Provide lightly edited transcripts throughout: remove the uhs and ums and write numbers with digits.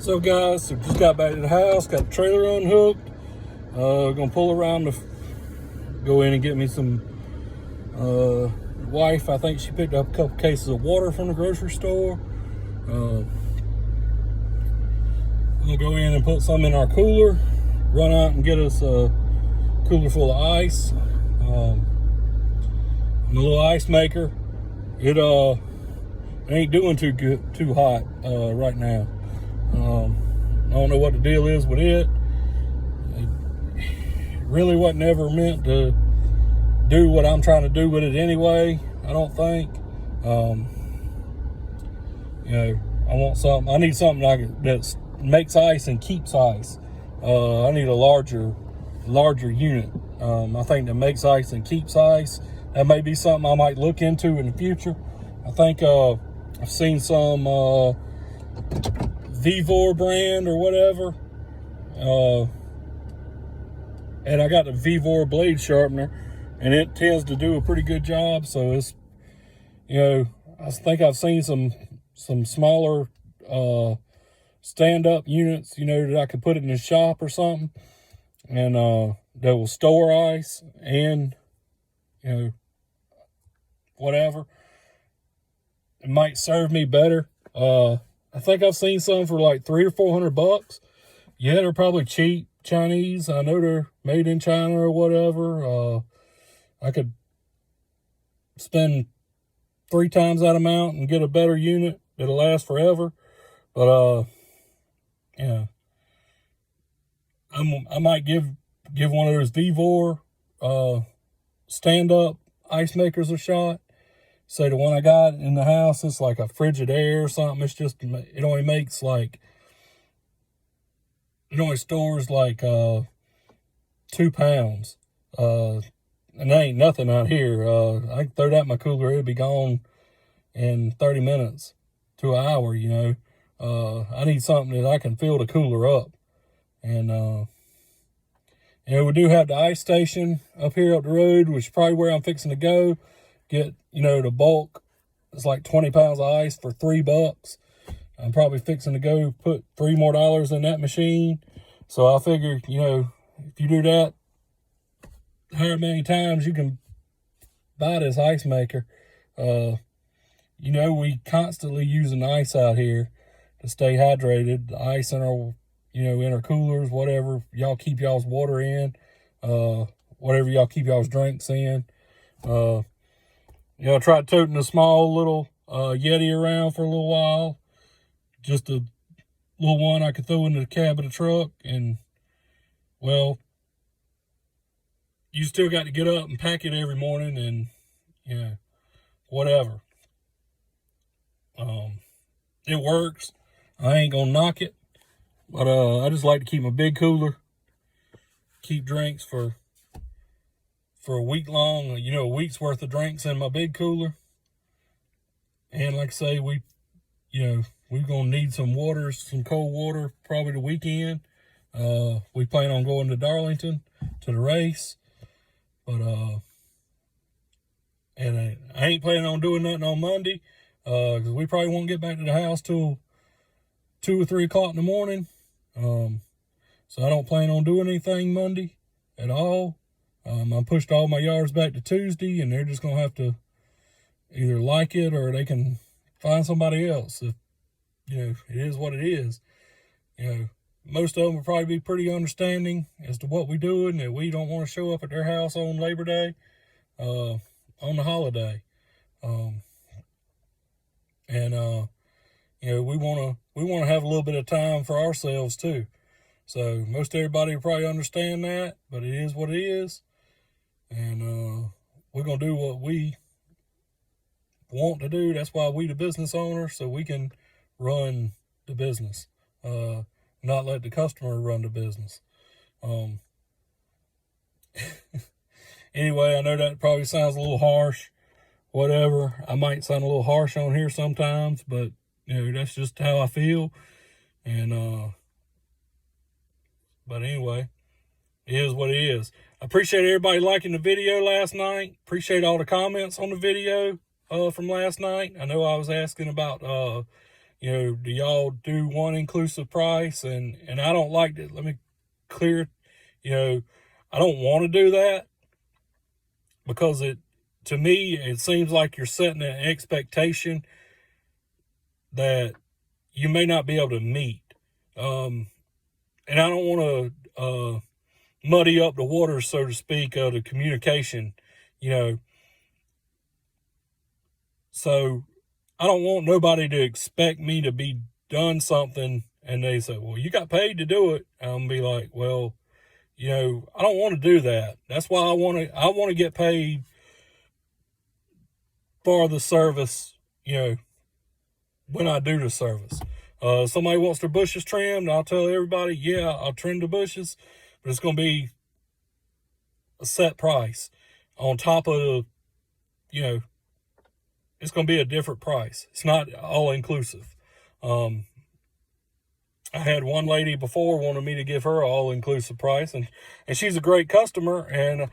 So guys, so just got back to the house, got the trailer unhooked. Gonna pull around to go in and get me some, wife, I think she picked up a couple cases of water from the grocery store. I'm gonna go in and put some in our cooler, run out and get us a cooler full of ice. I'm a little ice maker. It ain't doing too good, too hot right now. I don't know what the deal is with it. It really wasn't ever meant to do what I'm trying to do with it anyway, I don't think. I want something. I need something that makes ice and keeps ice. I need a larger unit. I think that makes ice and keeps ice. That may be something I might look into in the future. I think I've seen some Vevor brand or whatever, and I got the Vevor blade sharpener, and it tends to do a pretty good job. So it's, I think I've seen some smaller stand-up units, that I could put in the shop or something, and that will store ice and whatever. It might serve me better. I think I've seen some for like $300 or $400. Yeah, they're probably cheap, Chinese. I know they're made in China or whatever. I could spend 3 times that amount and get a better unit that'll last forever. But I might give one of those Vevor stand-up ice makers a shot. Say the one I got in the house, it's like a Frigidaire or something. It's just, it only stores like 2 pounds. And there ain't nothing out here. I can throw that in my cooler, it'll be gone in 30 minutes to an hour, I need something that I can fill the cooler up. And, we do have the ice station up here up the road, which is probably where I'm fixing to go. Get, the bulk. It's like 20 pounds of ice for $3. I'm probably fixing to go put $3 more in that machine. So I figure, if you do that, however many times you can buy this ice maker. We constantly using ice out here to stay hydrated. The ice in our, in our coolers, whatever y'all keep y'all's water in, whatever y'all keep y'all's drinks in. I tried toting a small little Yeti around for a little while. Just a little one I could throw into the cab of the truck. And, well, you still got to get up and pack it every morning and, whatever. It works. I ain't going to knock it. But I just like to keep my big cooler. Keep drinks for a week long, a week's worth of drinks in my big cooler. And like I say, we're going to need some water, some cold water, probably the weekend. We plan on going to Darlington to the race. But, and I ain't planning on doing nothing on Monday, because we probably won't get back to the house till 2 or 3 o'clock in the morning. So I don't plan on doing anything Monday at all. I pushed all my yards back to Tuesday, and they're just going to have to either like it or they can find somebody else. If, it is what it is. Most of them will probably be pretty understanding as to what we do and that we don't want to show up at their house on Labor Day, on the holiday. We want to have a little bit of time for ourselves too. So most everybody will probably understand that, but it is what it is. And we're going to do what we want to do. That's why we the business owner, so we can run the business, not let the customer run the business. Anyway, I know that probably sounds a little harsh, whatever. I might sound a little harsh on here sometimes, but, that's just how I feel. And, but anyway, it is what it is. I appreciate everybody liking the video last night. Appreciate all the comments on the video from last night. I know I was asking about, do y'all do one inclusive price? And I don't like it. Let me clear, I don't want to do that, because to me, it seems like you're setting an expectation that you may not be able to meet. And I don't want to muddy up the waters, so to speak, of the communication, So I don't want nobody to expect me to be done something and they say, well, you got paid to do it. I'm going to be like, well, I don't want to do that. That's why I want to get paid for the service, when I do the service. Somebody wants their bushes trimmed, I'll tell everybody, yeah, I'll trim the bushes, but it's going to be a set price on top of, it's going to be a different price. It's not all inclusive. I had one lady before wanted me to give her an all-inclusive price, and she's a great customer, and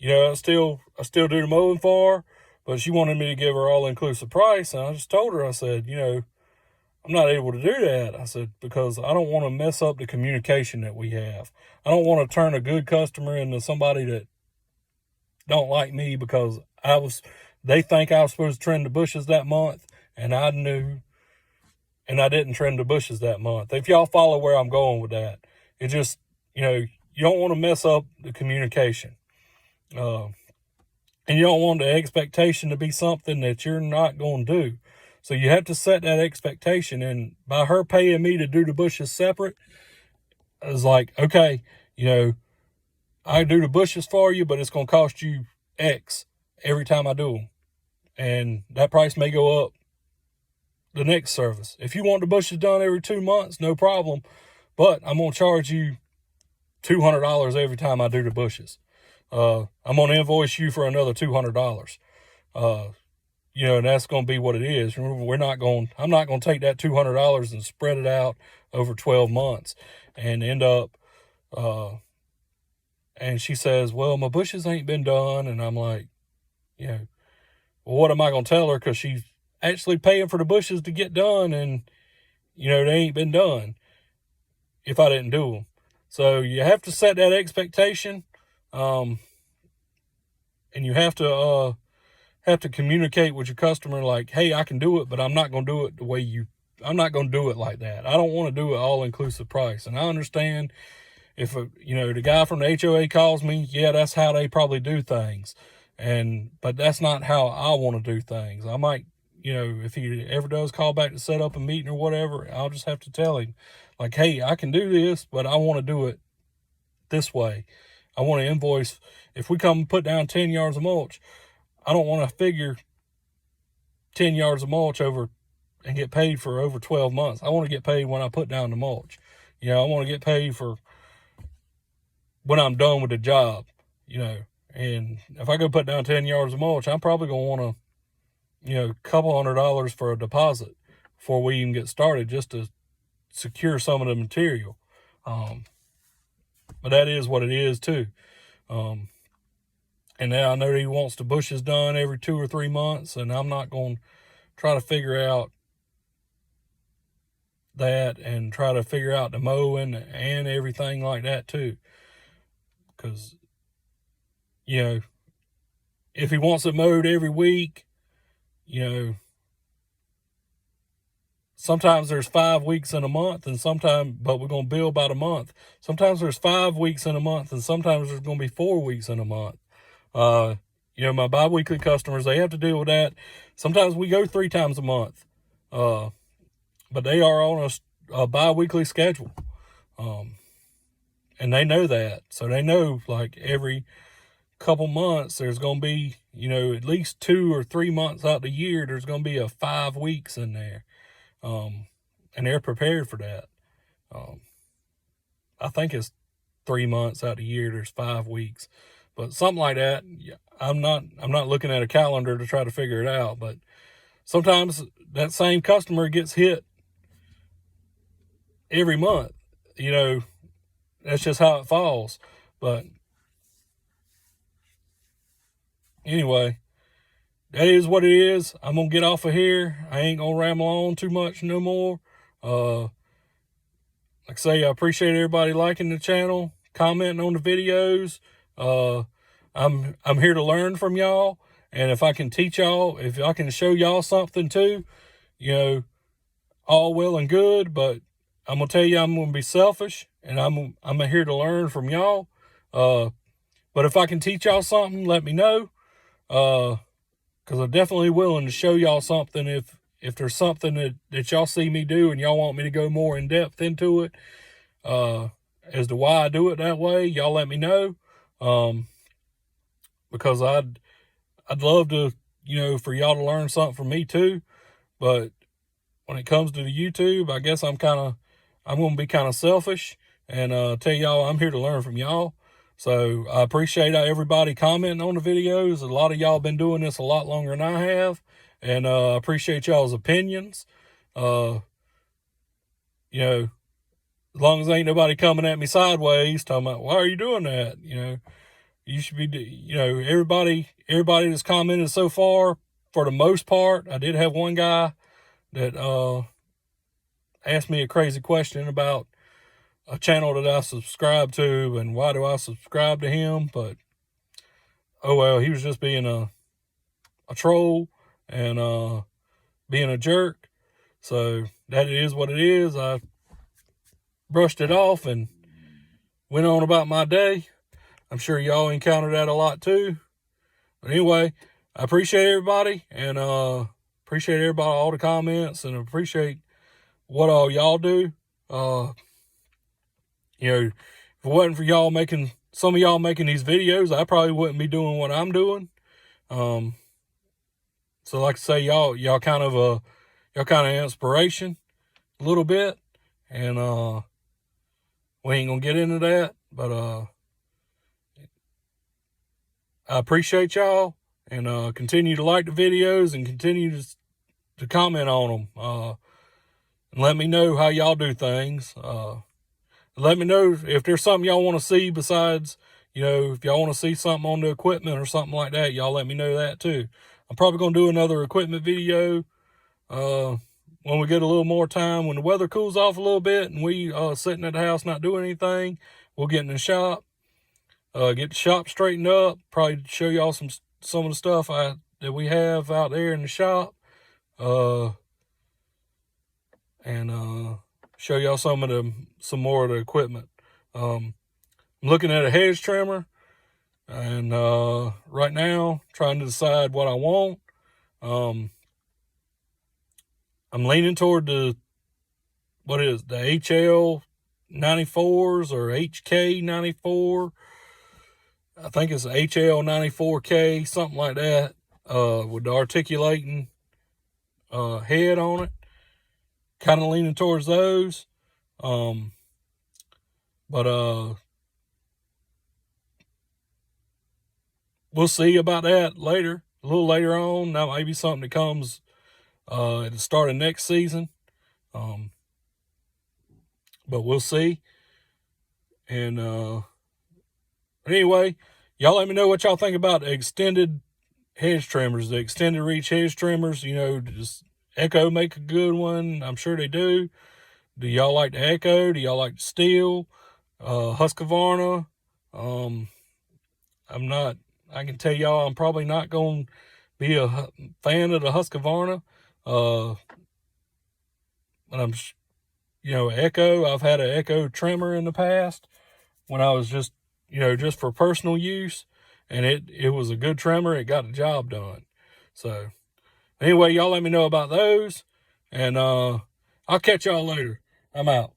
I still do the mowing for her, but she wanted me to give her all-inclusive price, and I just told her, I said, I'm not able to do that. I said, because I don't want to mess up the communication that we have. I don't want to turn a good customer into somebody that don't like me because they think I was supposed to trim the bushes that month, and I knew, and I didn't trim the bushes that month. If y'all follow where I'm going with that, it just, you don't want to mess up the communication. And you don't want the expectation to be something that you're not going to do. So you have to set that expectation. And by her paying me to do the bushes separate, I was like, okay, I do the bushes for you, but it's going to cost you X every time I do them. And that price may go up the next service. If you want the bushes done every 2 months, no problem. But I'm going to charge you $200 every time I do the bushes. I'm going to invoice you for another $200. And that's going to be what it is. I'm not going to take that $200 and spread it out over 12 months and end up, and she says, well, my bushes ain't been done. And I'm like, well, what am I going to tell her? Because she's actually paying for the bushes to get done, and, they ain't been done if I didn't do them. So you have to set that expectation, and you have to communicate with your customer like, hey, I can do it, but I'm not going to do it I'm not going to do it like that. I don't want to do it all-inclusive price. And I understand if, the guy from the HOA calls me, yeah, that's how they probably do things. But that's not how I want to do things. I might, if he ever does call back to set up a meeting or whatever, I'll just have to tell him, like, hey, I can do this, but I want to do it this way. I want to invoice. If we come and put down 10 yards of mulch, I don't want to figure 10 yards of mulch over and get paid for over 12 months. I want to get paid when I put down the mulch. I want to get paid for when I'm done with the job, And if I go put down 10 yards of mulch, I'm probably going to want to, a couple $100 for a deposit before we even get started, just to secure some of the material. But that is what it is too. And now I know he wants the bushes done every 2 or 3 months, and I'm not going to try to figure out that and try to figure out the mowing and everything like that too. Because, if he wants it mowed every week, sometimes there's 5 weeks in a month, but we're going to bill about a month. Sometimes there's 5 weeks in a month, and sometimes there's going to be 4 weeks in a month. My bi-weekly customers, they have to deal with that. Sometimes we go 3 times a month, but they are on a bi-weekly schedule. And they know that. So they know, like, every couple months there's going to be, at least 2 or 3 months out the year, there's going to be 5 weeks in there. And they're prepared for that. I think it's 3 months out the year, there's 5 weeks. But something like that. I'm not looking at a calendar to try to figure it out, but sometimes that same customer gets hit every month. That's just how it falls. But anyway, that is what it is. I'm going to get off of here. I ain't going to ramble on too much no more. Like I say, I appreciate everybody liking the channel, commenting on the videos. I'm here to learn from y'all. And if I can teach y'all, if I can show y'all something too, you know, all well and good. But I'm going to tell you, I'm going to be selfish, and I'm here to learn from y'all. But if I can teach y'all something, let me know. Because I'm definitely willing to show y'all something if there's something that y'all see me do and y'all want me to go more in depth into it, as to why I do it that way, y'all let me know. Because I'd love to, you know, for y'all to learn something from me too. But when it comes to the YouTube, I guess I'm going to be kind of selfish and tell y'all I'm here to learn from y'all. So I appreciate everybody commenting on the videos. A lot of y'all been doing this a lot longer than I have. And I appreciate y'all's opinions. You know, as long as ain't nobody coming at me sideways talking about, why are you doing that? You know, you should be, you know, everybody that's commented so far, for the most part. I did have one guy that asked me a crazy question about a channel that I subscribe to and why do I subscribe to him. But oh well, he was just being a troll and being a jerk. So that is what it is. I brushed it off and went on about my day. I'm sure y'all encounter that a lot too. But anyway, I appreciate everybody, and appreciate everybody, all the comments, and appreciate what all y'all do. You know, if it wasn't for y'all some of y'all making these videos, I probably wouldn't be doing what I'm doing. So like I say, y'all kind of inspiration a little bit, and we ain't gonna get into that, but I appreciate y'all, and continue to like the videos and continue to comment on them, and let me know how y'all do things. Let me know if there's something y'all want to see besides, you know, if y'all want to see something on the equipment or something like that, y'all let me know that too. I'm probably going to do another equipment video when we get a little more time, when the weather cools off a little bit and we sitting at the house not doing anything. We'll get in the shop, get the shop straightened up, probably show y'all some of the stuff that we have out there in the shop, and show y'all some more of the equipment. I'm looking at a hedge trimmer, and right now trying to decide what I want. I'm leaning toward the HL 94s or HK 94. I think it's HL 94K, something like that, with the articulating head on it. Kind of leaning towards those. But we'll see about that later, a little later on. That might be something that comes at the start of next season. But we'll see. And anyway, y'all let me know what y'all think about the extended hedge trimmers, the extended reach hedge trimmers. You know, just Echo make a good one. I'm sure they do. Do y'all like the Echo? Do y'all like the Steel? Husqvarna? I can tell y'all I'm probably not going to be a fan of the Husqvarna. But I'm, you know, Echo. I've had an Echo trimmer in the past when I was just, you know, just for personal use. And it was a good trimmer. It got the job done. So anyway, y'all let me know about those. And I'll catch y'all later. I'm out.